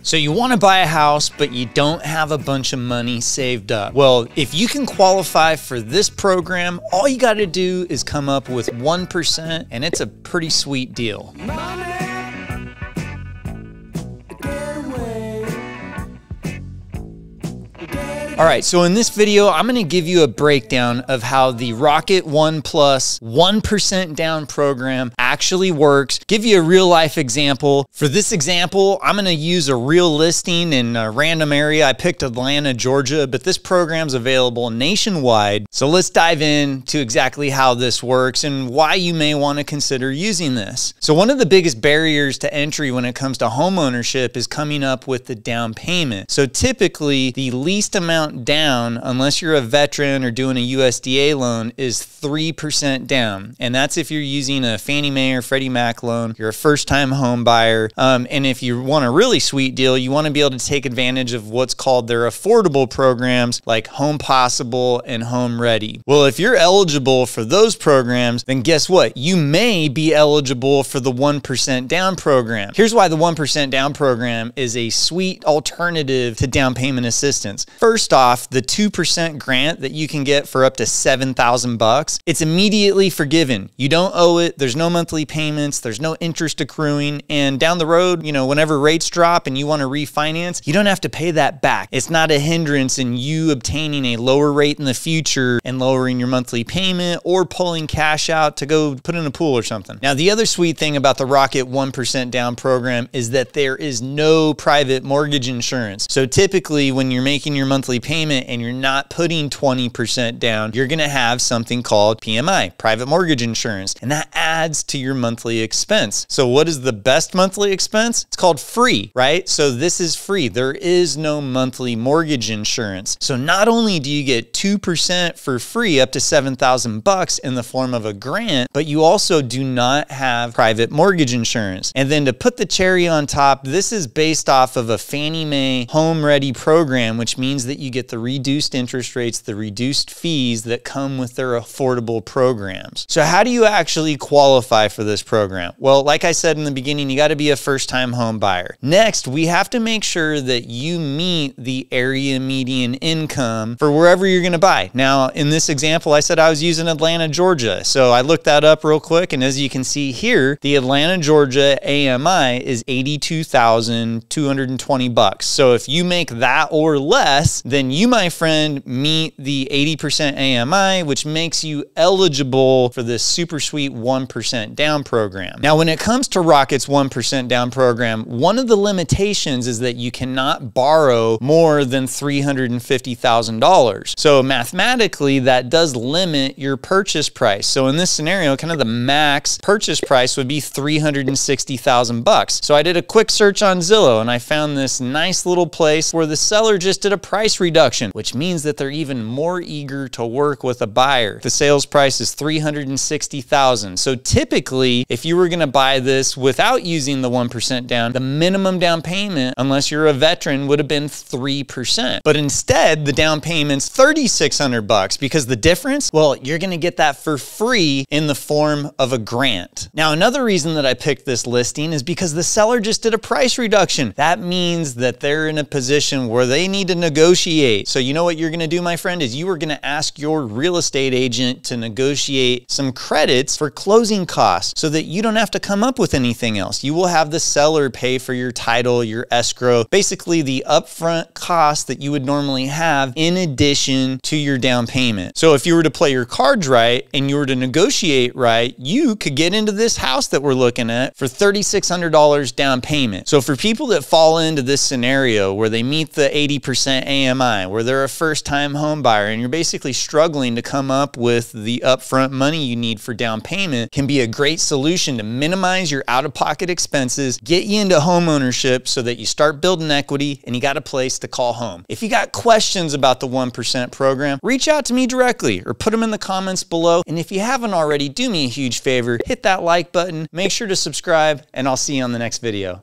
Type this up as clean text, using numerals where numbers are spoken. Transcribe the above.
So you want to buy a house, but you don't have a bunch of money saved up. Well, if you can qualify for this program, all you got to do is come up with 1%, and it's a pretty sweet deal. All right, so in this video, I'm gonna give you a breakdown of how the Rocket One Plus 1% down program actually works, give you a real life example. For this example, I'm gonna use a real listing in a random area. I picked Atlanta, Georgia, but this program's available nationwide. So let's dive into exactly how this works and why you may wanna consider using this. So one of the biggest barriers to entry when it comes to home ownership is coming up with the down payment. So typically, the least amount down, unless you're a veteran or doing a USDA loan, is 3% down. And that's if you're using a Fannie Mae or Freddie Mac loan, you're a first-time home buyer. And if you want a really sweet deal, you want to be able to take advantage of what's called their affordable programs like Home Possible and Home Ready. Well, if you're eligible for those programs, then guess what? You may be eligible for the 1% down program. Here's why the 1% down program is a sweet alternative to down payment assistance. First off, the 2% grant that you can get for up to $7,000, it's immediately forgiven. You don't owe it. There's no monthly payments. There's no interest accruing. And down the road, whenever rates drop and you want to refinance, you don't have to pay that back. It's not a hindrance in you obtaining a lower rate in the future and lowering your monthly payment or pulling cash out to go put in a pool or something. Now, the other sweet thing about the Rocket 1% down program is that there is no private mortgage insurance. So typically when you're making your monthly payment and you're not putting 20% down, you're gonna have something called PMI, private mortgage insurance, and that adds to your monthly expense. So what is the best monthly expense? It's called free, right? So this is free. There is no monthly mortgage insurance. So not only do you get 2% for free up to $7,000 in the form of a grant, but you also do not have private mortgage insurance. And then to put the cherry on top, this is based off of a Fannie Mae Home Ready program, which means that you get the reduced interest rates, the reduced fees that come with their affordable programs. So how do you actually qualify for this program? Well, like I said in the beginning, you got to be a first-time home buyer. Next, we have to make sure that you meet the area median income for wherever you're going to buy. Now, in this example, I said I was using Atlanta, Georgia. So I looked that up real quick, and as you can see here, the Atlanta, Georgia AMI is $82,220. So if you make that or less, then you, my friend, meet the 80% AMI, which makes you eligible for this super sweet 1% down program. Now, when it comes to Rocket's 1% down program, one of the limitations is that you cannot borrow more than $350,000. So mathematically, that does limit your purchase price. So in this scenario, kind of the max purchase price would be $360,000. So I did a quick search on Zillow and I found this nice little place where the seller just did a price reduction, which means that they're even more eager to work with a buyer. The sales price is $360,000. So typically, if you were going to buy this without using the 1% down, the minimum down payment, unless you're a veteran, would have been 3%. But instead, the down payment's $3,600 because the difference, well, you're going to get that for free in the form of a grant. Now, another reason that I picked this listing is because the seller just did a price reduction. That means that they're in a position where they need to negotiate. So you know what you're going to do, my friend, is you are going to ask your real estate agent to negotiate some credits for closing costs so that you don't have to come up with anything else. You will have the seller pay for your title, your escrow, basically the upfront cost that you would normally have in addition to your down payment. So if you were to play your cards right and you were to negotiate right, you could get into this house that we're looking at for $3,600 down payment. So for people that fall into this scenario where they meet the 80% AMI, where they're a first-time home buyer and you're basically struggling to come up with the upfront money you need for down payment, can be a great solution to minimize your out-of-pocket expenses, get you into home ownership so that you start building equity and you got a place to call home. If you got questions about the 1% program, reach out to me directly or put them in the comments below. And if you haven't already, do me a huge favor, hit that like button, make sure to subscribe, and I'll see you on the next video.